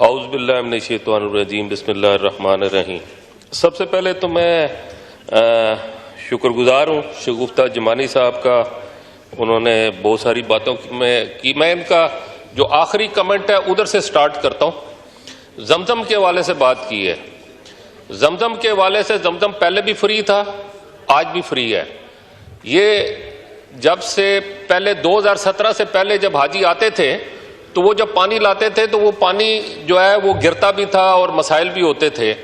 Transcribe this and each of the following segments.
औज़ुबिल्लाहिमिनश्शैतानिर्रजीम बिस्मिल्लाहिर्रहमानिर्रहीम। सबसे पहले तो मैं शुक्रगुजार हूँ शगुफ्ता जमानी साहब का। उन्होंने बहुत सारी बातों की मैं इनका जो आखिरी कमेंट है उधर से स्टार्ट करता हूँ। जमजम के हवाले से बात की है। जमजम के हवाले से जमजम पहले भी फ्री था, आज भी फ्री है। ये जब से पहले 2017 से पहले जब हाजी आते थे तो वो जब पानी लाते थे तो वो पानी जो है वो गिरता भी था और मसाइल भी होते थे।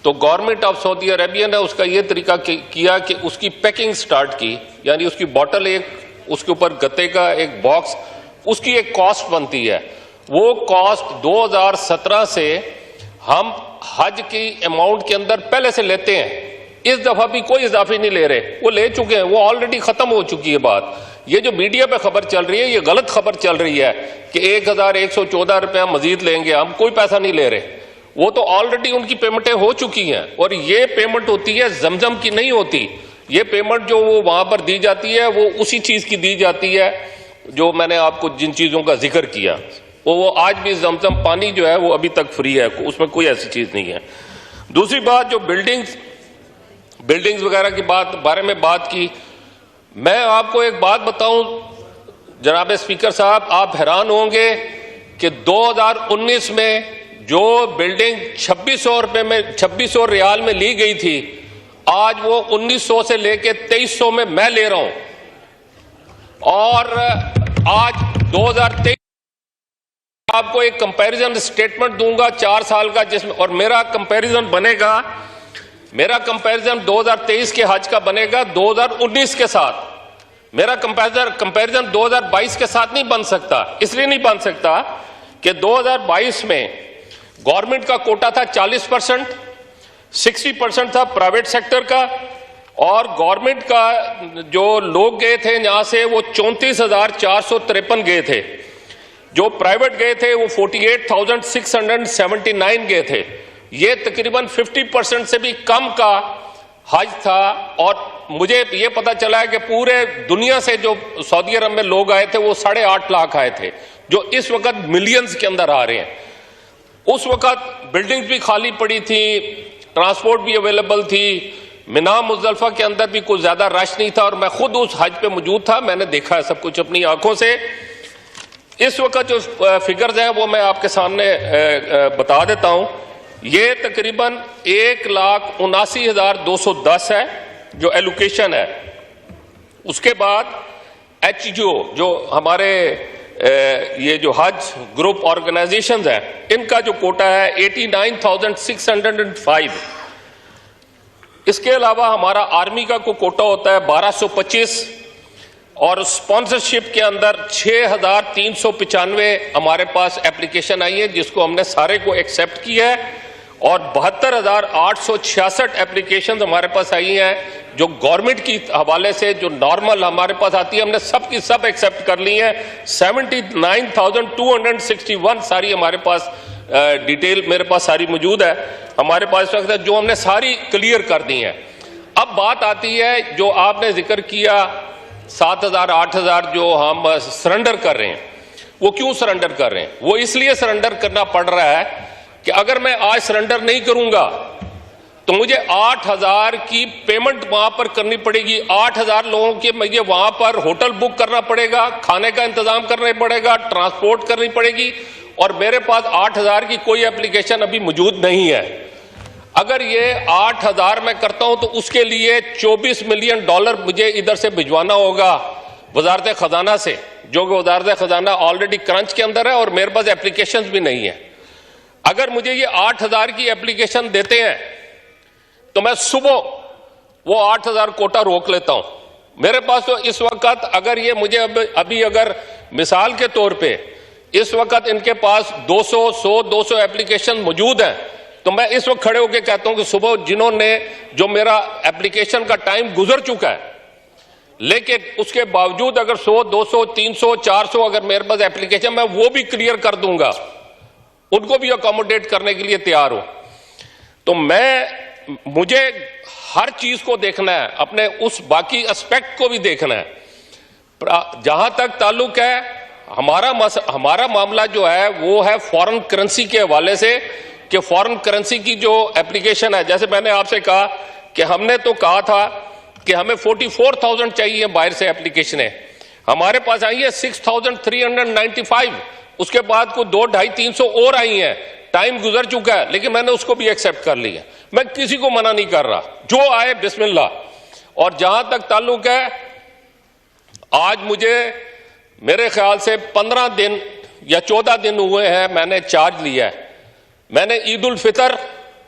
तो गवर्नमेंट ऑफ सऊदी अरेबिया ने उसका ये तरीका किया कि उसकी पैकिंग स्टार्ट की, यानी उसकी बोतल एक, उसके ऊपर गत्ते का एक बॉक्स, उसकी एक कॉस्ट बनती है। वो कॉस्ट 2017 से हम हज की अमाउंट के अंदर पहले से लेते हैं। इस दफा भी कोई इजाफी नहीं ले रहे, वो ले चुके हैं, वो ऑलरेडी खत्म हो चुकी है बात। ये जो मीडिया पे खबर चल रही है ये गलत खबर चल रही है कि 1114 रुपया मजीद लेंगे, हम कोई पैसा नहीं ले रहे। वो तो ऑलरेडी उनकी पेमेंटें हो चुकी हैं और ये पेमेंट होती है जमजम की नहीं होती। ये पेमेंट जो वो वहां पर दी जाती है वो उसी चीज की दी जाती है जो मैंने आपको जिन चीजों का जिक्र किया। वो आज भी जमजम पानी जो है वो अभी तक फ्री है, उसमें कोई ऐसी चीज नहीं है। दूसरी बात जो बिल्डिंग्स वगैरह की बारे में बात की, मैं आपको एक बात बताऊं जनाब स्पीकर साहब, आप हैरान होंगे कि 2019 में जो बिल्डिंग 2600 रुपए में 2600 रियाल में ली गई थी, आज वो 1900 से लेके 2300 में मैं ले रहा हूं। और आज 2023 आपको एक कंपैरिजन स्टेटमेंट दूंगा 4 साल का, जिसमें और मेरा कंपैरिजन 2023 के हज का बनेगा 2019 के साथ। मेरा कंपैरिजन 2022 के साथ नहीं बन सकता। इसलिए नहीं बन सकता कि 2022 में गवर्नमेंट का कोटा था 40%, 60% था प्राइवेट सेक्टर का, और गवर्नमेंट का जो लोग गए थे यहां से वो 34,453 गए थे। जो प्राइवेट गए थे वो 48,679 गए थे। ये तकरीबन 50% से भी कम का हज था। और मुझे ये पता चला है कि पूरे दुनिया से जो सऊदी अरब में लोग आए थे वो 8.5 लाख आए थे, जो इस वक्त मिलियंस के अंदर आ रहे हैं। उस वक्त बिल्डिंग्स भी खाली पड़ी थी, ट्रांसपोर्ट भी अवेलेबल थी, मिना मुजल्फा के अंदर भी कुछ ज्यादा रश नहीं था, और मैं खुद उस हज पे मौजूद था, मैंने देखा है सब कुछ अपनी आंखों से। इस वक्त जो फिगर्स हैं वो मैं आपके सामने बता देता हूं। ये तकरीबन 1,79,210 है जो एलोकेशन है। उसके बाद एचजीओ जो हमारे ये जो हज ग्रुप ऑर्गेनाइजेशंस हैं इनका जो कोटा है 89,605। इसके अलावा हमारा आर्मी का को कोटा होता है 1225, और स्पॉन्सरशिप के अंदर 6,395 हमारे पास एप्लीकेशन आई है, जिसको हमने सारे को एक्सेप्ट किया है, और 72,866 एप्लीकेशन हमारे पास आई हैं जो गवर्नमेंट की हवाले से जो नॉर्मल हमारे पास आती है, हमने सब की सब एक्सेप्ट कर ली हैं। 79,261 सारी हमारे पास डिटेल मेरे पास सारी मौजूद है हमारे पास वक्त, जो हमने सारी क्लियर कर दी है। अब बात आती है जो आपने जिक्र किया 7,000 8,000 जो हम सरेंडर कर रहे हैं। वो क्यों सरेंडर कर रहे हैं? वो इसलिए सरेंडर करना पड़ रहा है कि अगर मैं आज सरेंडर नहीं करूंगा तो मुझे 8,000 की पेमेंट वहां पर करनी पड़ेगी। 8,000 लोगों के मुझे वहां पर होटल बुक करना पड़ेगा, खाने का इंतजाम करना पड़ेगा, ट्रांसपोर्ट करनी पड़ेगी, और मेरे पास 8,000 की कोई एप्लीकेशन अभी मौजूद नहीं है। अगर ये 8,000 मैं करता हूं तो उसके लिए $24 मिलियन मुझे इधर से भिजवाना होगा वजारत खजाना से, जो कि वजारत खजाना ऑलरेडी क्रंच के अंदर है और मेरे पास एप्लीकेशन भी नहीं है। अगर मुझे ये 8,000 की एप्लीकेशन देते हैं तो मैं सुबह वो 8,000 कोटा रोक लेता हूं। मेरे पास तो इस वक्त अगर ये मुझे अभी अगर मिसाल के तौर पे इस वक्त इनके पास 200 एप्लीकेशन मौजूद हैं, तो मैं इस वक्त खड़े होकर कहता हूं कि सुबह जिन्होंने जो मेरा एप्लीकेशन का टाइम गुजर चुका है, लेकिन उसके बावजूद अगर 100 200 300 400 अगर मेरे पास एप्लीकेशन, मैं वो भी क्लियर कर दूंगा, उनको भी अकोमोडेट करने के लिए तैयार हूं। तो मुझे हर चीज को देखना है, अपने उस बाकी एस्पेक्ट को भी देखना है। जहां तक ताल्लुक है हमारा मामला जो है वो है फॉरेन करेंसी के हवाले से, कि फॉरेन करेंसी की जो एप्लीकेशन है, जैसे मैंने आपसे कहा कि हमने तो कहा था कि हमें 44,000 चाहिए बाहर से एप्लीकेशनें, हमारे पास आई है 6,395, उसके बाद को 200-250-300 और आई हैं, टाइम गुजर चुका है, लेकिन मैंने उसको भी एक्सेप्ट कर लिया। मैं किसी को मना नहीं कर रहा, जो आए बिस्मिल्लाह। और जहां तक ताल्लुक है, आज मुझे मेरे ख्याल से 15 दिन या 14 दिन हुए हैं मैंने चार्ज लिया है। मैंने ईद उल फितर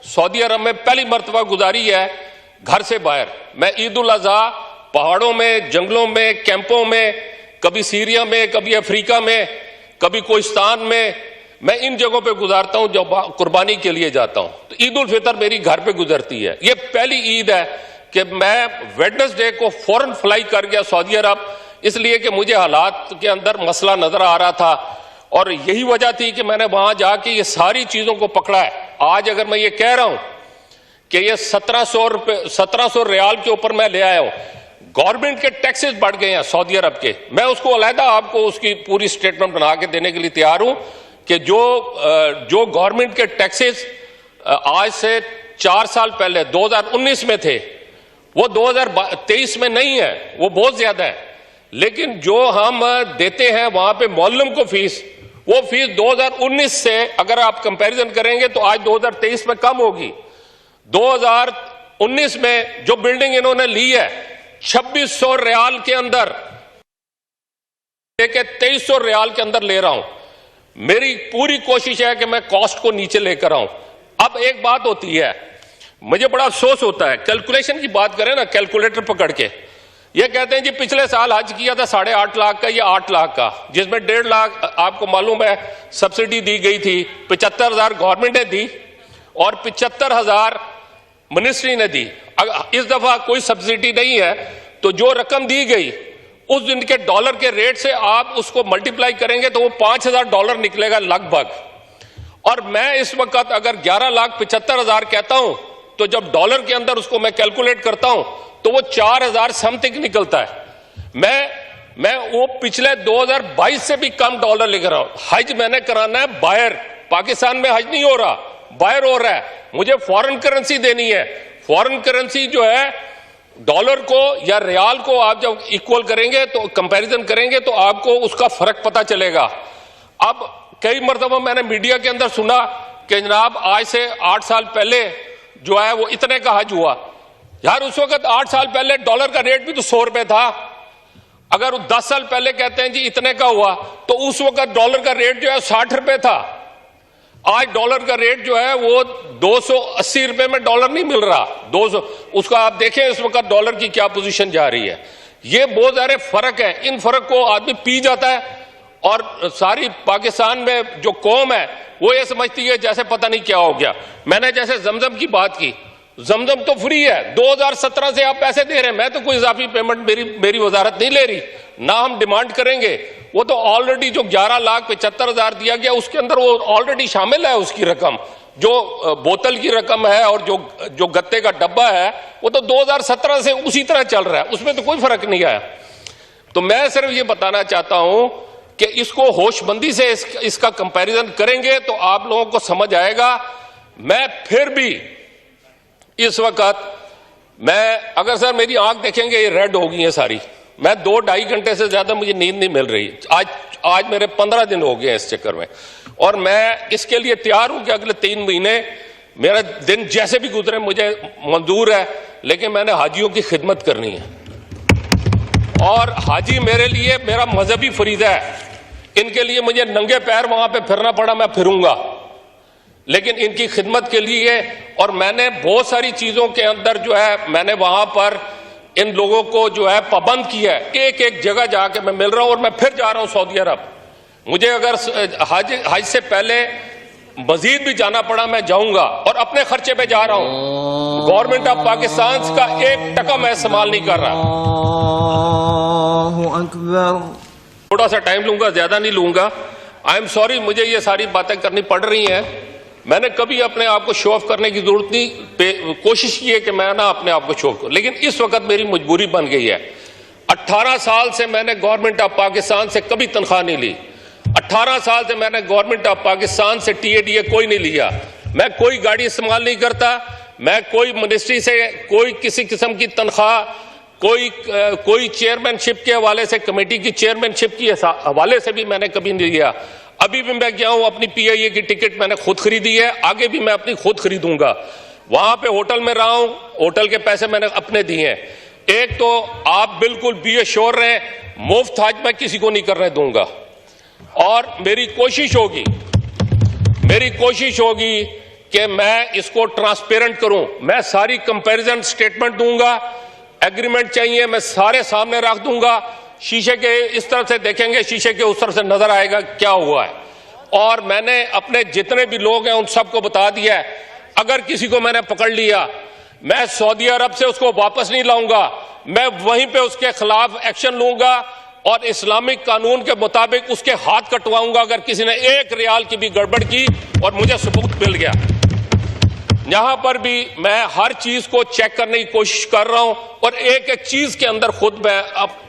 सऊदी अरब में पहली मर्तबा गुजारी है घर से बाहर। मैं ईद उल अजहा पहाड़ों में, जंगलों में, कैंपों में, कभी सीरिया में, कभी अफ्रीका में, कभी कोहिस्तान में, मैं इन जगहों पे गुजारता हूं जब कुर्बानी के लिए जाता हूं। तो ईद उल फितर मेरी घर पे गुजरती है। ये पहली ईद है कि मैं वेडनेसडे को फौरन फ्लाई कर गया सऊदी अरब, इसलिए कि मुझे हालात के अंदर मसला नजर आ रहा था और यही वजह थी कि मैंने वहां जाके ये सारी चीजों को पकड़ा है। आज अगर मैं ये कह रहा हूं कि ये 1700 रियाल के ऊपर मैं ले आया हूं, गवर्नमेंट के टैक्सेस बढ़ गए हैं सऊदी अरब के, मैं उसको अलहदा आपको उसकी पूरी स्टेटमेंट बना के देने के लिए तैयार हूं कि जो गवर्नमेंट के टैक्सेस आज से 4 साल पहले 2019 में थे, वो 2023 में नहीं है, वो बहुत ज्यादा है। लेकिन जो हम देते हैं वहां पे मौलम को फीस, वो फीस 2019 से अगर आप कंपैरिजन करेंगे तो आज 2023 में कम होगी। 2019 में जो बिल्डिंग इन्होंने ली है 2600 रियाल के अंदर लेके 2300 रियाल के अंदर ले रहा हूं। मेरी पूरी कोशिश है कि मैं कॉस्ट को नीचे लेकर आऊं। अब एक बात होती है, मुझे बड़ा अफसोस होता है, कैलकुलेशन की बात करें ना, कैलकुलेटर पकड़ के ये कहते हैं जी पिछले साल हज किया था 8.5 लाख का या 8 लाख का, जिसमें 1.5 लाख आपको मालूम है सब्सिडी दी गई थी, 75,000 गवर्नमेंट ने दी और 75,000 मिनिस्ट्री ने दी। इस दफा कोई सब्सिडी नहीं है, तो जो रकम दी गई उस दिन के डॉलर के रेट से आप उसको मल्टीप्लाई करेंगे तो वो $5,000 निकलेगा लगभग। और मैं इस वक्त अगर 11,75,000 कहता हूं तो जब डॉलर के अंदर उसको मैं कैलकुलेट करता हूं तो वो 4,000 समथिंग निकलता है। मैं वो पिछले 2022 से भी कम डॉलर लेकर रहा हूं। हज मैंने कराना है बाहर, पाकिस्तान में हज नहीं हो रहा, बाहर हो रहा है। मुझे फॉरेन करेंसी देनी है। फॉरेन करेंसी जो है डॉलर को या रियाल को आप जब इक्वल करेंगे तो कंपैरिजन करेंगे तो आपको उसका फर्क पता चलेगा। अब कई मर्तबा मैंने मीडिया के अंदर सुना कि जनाब आज से 8 साल पहले जो है वो इतने का हज हुआ। यार उस वक्त 8 साल पहले डॉलर का रेट भी तो 100 रुपए था। अगर 10 साल पहले कहते हैं जी इतने का हुआ तो उस वक्त डॉलर का रेट जो है 60 रुपए था। आज डॉलर का रेट जो है वो 280 रुपए में डॉलर नहीं मिल रहा, 200। उसका आप देखें इस वक्त डॉलर की क्या पोजीशन जा रही है। ये बहुत सारे फर्क है, इन फर्क को आदमी पी जाता है और सारी पाकिस्तान में जो कौम है वो ये समझती है जैसे पता नहीं क्या हो गया। मैंने जैसे जमजम की बात की, जमजम तो फ्री है, 2017 से आप पैसे दे रहे हैं, मैं तो कोई इजाफी पेमेंट मेरी वजारत नहीं ले रही, ना हम डिमांड करेंगे। वो तो ऑलरेडी जो 11,75,000 दिया गया उसके अंदर वो ऑलरेडी शामिल है उसकी रकम, जो बोतल की रकम है और जो गत्ते का डब्बा है वो तो 2017 से उसी तरह चल रहा है, उसमें तो कोई फर्क नहीं आया। तो मैं सिर्फ ये बताना चाहता हूं कि इसको होशमंदी से इसका कंपैरिजन करेंगे तो आप लोगों को समझ आएगा। मैं फिर भी इस वक्त अगर सर मेरी आंख देखेंगे ये रेड हो गई है सारी, मैं 2-2.5 घंटे से ज्यादा मुझे नींद नहीं मिल रही। आज मेरे 15 दिन हो गए हैं इस चक्कर में, और मैं इसके लिए तैयार हूं कि अगले 3 महीने मेरा दिन जैसे भी गुजरे मुझे मंजूर है, लेकिन मैंने हाजियों की खिदमत करनी है। और हाजी मेरे लिए मेरा मजहबी फरीजा है, इनके लिए मुझे नंगे पैर वहां पे फिरना पड़ा मैं फिरूंगा, लेकिन इनकी खिदमत के लिए। और मैंने बहुत सारी चीजों के अंदर जो है मैंने वहां पर इन लोगों को जो है पाबंद किया है। एक एक जगह जाके मैं मिल रहा हूं और मैं फिर जा रहा हूं सऊदी अरब। मुझे अगर हज से पहले मजीद भी जाना पड़ा मैं जाऊंगा और अपने खर्चे पे जा रहा हूं। गवर्नमेंट ऑफ पाकिस्तान का 1 टका मैं इस्तेमाल नहीं कर रहा। थोड़ा सा टाइम लूंगा, ज्यादा नहीं लूंगा। आई एम सॉरी, मुझे ये सारी बातें करनी पड़ रही हैं। मैंने कभी अपने आप को शो ऑफ करने की जरूरत नहीं, कोशिश की है कि मैं ना अपने आप को शो ऑफ करूं, लेकिन इस वक्त मेरी मजबूरी बन गई है। 18 साल से मैंने गवर्नमेंट ऑफ पाकिस्तान से कभी तनख्वाह नहीं ली। 18 साल से मैंने गवर्नमेंट ऑफ पाकिस्तान से टीएडीए कोई नहीं लिया। मैं कोई गाड़ी इस्तेमाल नहीं करता। मैं कोई मिनिस्ट्री से कोई किसी किस्म की तनख्वाह, कोई चेयरमैनशिप के हवाले से, कमेटी की चेयरमैनशिप के हवाले से भी मैंने कभी नहीं लिया। अभी भी मैं गया हूं, अपनी पीआईए की टिकट मैंने खुद खरीदी है, आगे भी मैं अपनी खुद खरीदूंगा। वहां पे होटल में रहा हूं, होटल के पैसे मैंने अपने दिए हैं। एक तो आप बिल्कुल बी एश्योर रहें, मुफ्त हज मैं किसी को नहीं करने दूंगा। और मेरी कोशिश होगी कि मैं इसको ट्रांसपेरेंट करूं। मैं सारी कंपैरिजन स्टेटमेंट दूंगा। एग्रीमेंट चाहिए मैं सारे सामने रख दूंगा। शीशे के इस तरफ से देखेंगे, शीशे के उस तरफ से नजर आएगा क्या हुआ है। और मैंने अपने जितने भी लोग हैं उन सबको बता दिया है, अगर किसी को मैंने पकड़ लिया, मैं सऊदी अरब से उसको वापस नहीं लाऊंगा। मैं वहीं पे उसके खिलाफ एक्शन लूंगा और इस्लामिक कानून के मुताबिक उसके हाथ कटवाऊंगा अगर किसी ने 1 रियाल की भी गड़बड़ की और मुझे सबूत मिल गया। यहां पर भी मैं हर चीज को चेक करने की कोशिश कर रहा हूं और एक एक चीज के अंदर खुद मैं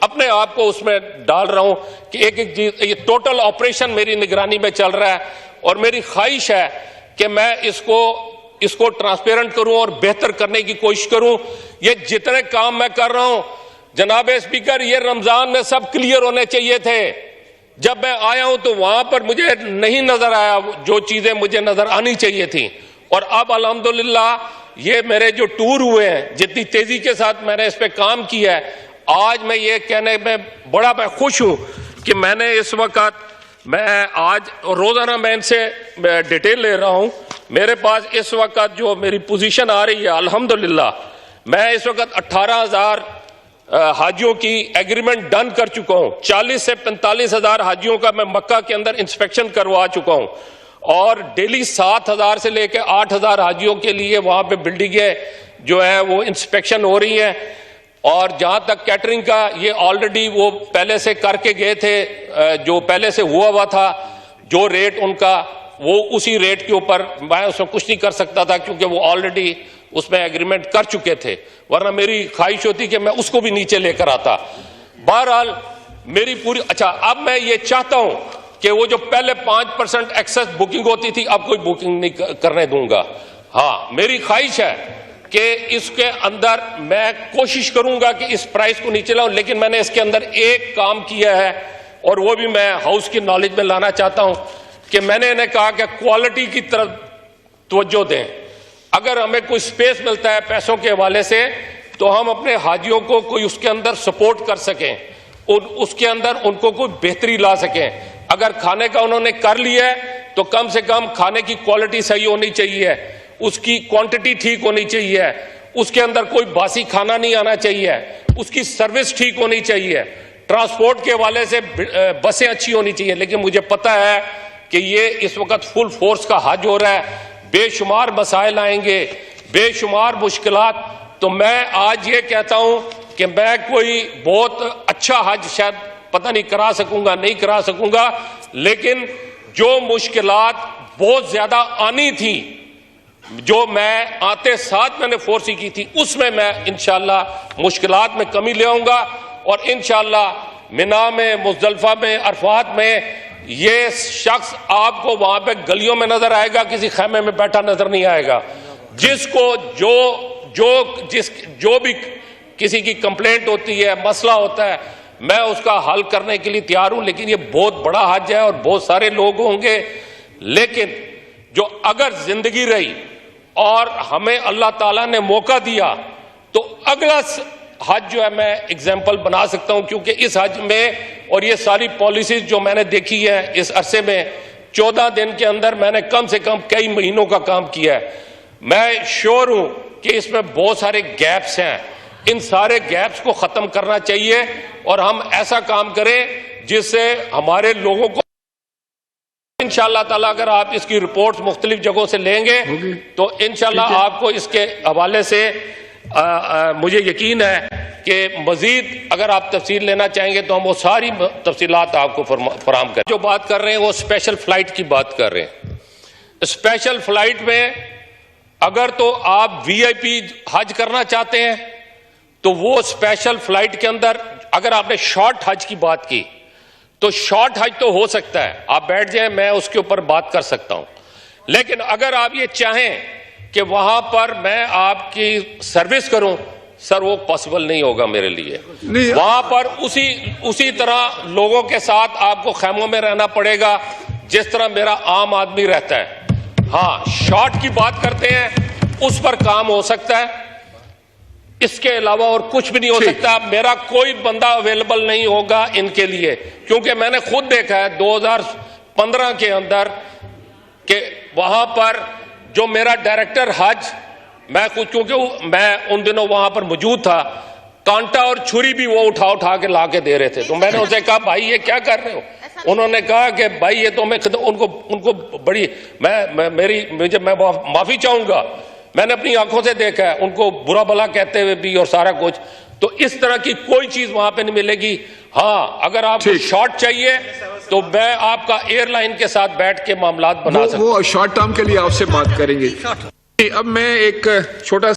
अपने आप को उसमें डाल रहा हूं कि एक एक चीज, ये टोटल ऑपरेशन मेरी निगरानी में चल रहा है। और मेरी ख्वाहिश है कि मैं इसको ट्रांसपेरेंट करूं और बेहतर करने की कोशिश करूं। ये जितने काम मैं कर रहा हूं जनाब स्पीकर, ये रमजान में सब क्लियर होने चाहिए थे। जब मैं आया हूं तो वहां पर मुझे नहीं नजर आया जो चीजें मुझे नजर आनी चाहिए थी। और अब अल्हम्दुलिल्लाह ये मेरे जो टूर हुए हैं, जितनी तेजी के साथ मैंने इस पे काम किया है, आज मैं ये कहने में बड़ा मैं खुश हूं कि मैंने इस वक्त, मैं आज रोजाना मैं इनसे डिटेल ले रहा हूं। मेरे पास इस वक्त जो मेरी पोजीशन आ रही है, अल्हम्दुलिल्लाह मैं इस वक्त 18,000 हाजियों की एग्रीमेंट डन कर चुका हूं। 40 से 45,000 हाजियों का मैं मक्का के अंदर इंस्पेक्शन करवा चुका हूं और डेली 7,000 से लेकर 8,000 हाजियों के लिए वहां पे बिल्डिंगें जो है वो इंस्पेक्शन हो रही हैं। और जहां तक कैटरिंग का, ये ऑलरेडी वो पहले से करके गए थे, जो पहले से हुआ था, जो रेट उनका वो उसी रेट के ऊपर, मैं उसमें कुछ नहीं कर सकता था क्योंकि वो ऑलरेडी उसमें एग्रीमेंट कर चुके थे, वरना मेरी ख्वाहिश होती कि मैं उसको भी नीचे लेकर आता। बहरहाल मेरी पूरी, अच्छा अब मैं ये चाहता हूं कि वो जो पहले 5% एक्सेस बुकिंग होती थी, अब कोई बुकिंग नहीं करने दूंगा। हाँ, मेरी ख्वाहिश है कि इसके अंदर मैं कोशिश करूंगा कि इस प्राइस को नीचे लाऊं, लेकिन मैंने इसके अंदर एक काम किया है और वो भी मैं हाउस की नॉलेज में लाना चाहता हूं कि मैंने इन्हें कहा कि क्वालिटी की तरफ तवज्जो दें। अगर हमें कोई स्पेस मिलता है पैसों के हवाले से तो हम अपने हाजियों को कोई उसके अंदर सपोर्ट कर सकें और उसके अंदर उनको कोई बेहतरी ला सकें। अगर खाने का उन्होंने कर लिया है तो कम से कम खाने की क्वालिटी सही होनी चाहिए, उसकी क्वांटिटी ठीक होनी चाहिए, उसके अंदर कोई बासी खाना नहीं आना चाहिए, उसकी सर्विस ठीक होनी चाहिए, ट्रांसपोर्ट के हवाले से बसें अच्छी होनी चाहिए। लेकिन मुझे पता है कि ये इस वक्त फुल फोर्स का हज हो रहा है, बेशुमार मसाइल आएंगे, बेशुमार मुश्किलात। तो मैं आज ये कहता हूं कि मैं कोई बहुत अच्छा हज शायद पता नहीं करा सकूंगा, नहीं करा सकूंगा, लेकिन जो मुश्किलात बहुत ज्यादा आनी थी, जो मैं आते साथ मैंने फोर्स की थी, उसमें मैं इंशाल्लाह मुश्किलात में कमी ले आऊंगा और इंशाल्लाह मिना में, मुज़दलिफा में, अरफात में ये शख्स आपको वहां पे गलियों में नजर आएगा, किसी खैमे में बैठा नजर नहीं आएगा। जिसको जो भी किसी की कंप्लेंट होती है, मसला होता है, मैं उसका हल करने के लिए तैयार हूं। लेकिन ये बहुत बड़ा हज है और बहुत सारे लोग होंगे, लेकिन जो अगर जिंदगी रही और हमें अल्लाह ताला ने मौका दिया तो अगला हज जो है मैं एग्जाम्पल बना सकता हूं, क्योंकि इस हज में और ये सारी पॉलिसीज जो मैंने देखी है इस अरसे में 14 दिन के अंदर मैंने कम से कम कई महीनों का काम किया है। मैं श्योर हूं कि इसमें बहुत सारे गैप्स हैं, इन सारे गैप्स को खत्म करना चाहिए और हम ऐसा काम करें जिससे हमारे लोगों को इंशाअल्लाह ताला, अगर आप इसकी रिपोर्ट मुख्तलिफ जगहों से लेंगे तो इंशाअल्लाह आपको इसके हवाले से मुझे यकीन है कि मजीद अगर आप तफसील लेना चाहेंगे तो हम वो सारी तफसीलात आपको फराहम करें। जो बात कर रहे हैं वो स्पेशल फ्लाइट की बात कर रहे हैं। स्पेशल फ्लाइट में अगर तो आप वीआईपी हज करना चाहते हैं तो वो स्पेशल फ्लाइट के अंदर, अगर आपने शॉर्ट हज की बात की तो शॉर्ट हज तो हो सकता है, आप बैठ जाएं, मैं उसके ऊपर बात कर सकता हूं। लेकिन अगर आप ये चाहें कि वहां पर मैं आपकी सर्विस करूं, सर वो पॉसिबल नहीं होगा मेरे लिए। वहां पर उसी तरह लोगों के साथ आपको खैमों में रहना पड़ेगा जिस तरह मेरा आम आदमी रहता है। हाँ, शॉर्ट की बात करते हैं, उस पर काम हो सकता है, इसके अलावा और कुछ भी नहीं हो सकता। मेरा कोई बंदा अवेलेबल नहीं होगा इनके लिए, क्योंकि मैंने खुद देखा है 2015 के अंदर कि वहां पर जो मेरा डायरेक्टर हज, मैं खुद, क्योंकि मैं उन दिनों वहां पर मौजूद था, कांटा और छुरी भी वो उठा के ला के दे रहे थे। तो मैंने उनसे कहा भाई ये क्या कर रहे हो? उन्होंने कहा कि भाई ये तो मैं उनको बड़ी मैं माफी चाहूंगा, मैंने अपनी आंखों से देखा है उनको बुरा भला कहते हुए भी और सारा कुछ। तो इस तरह की कोई चीज वहां पे नहीं मिलेगी। हाँ, अगर आपको शॉर्ट चाहिए तो मैं आपका एयरलाइन के साथ बैठ के मामलात बना सकता हूं। वो शॉर्ट टर्म के लिए आपसे बात करेंगे। अब मैं एक छोटा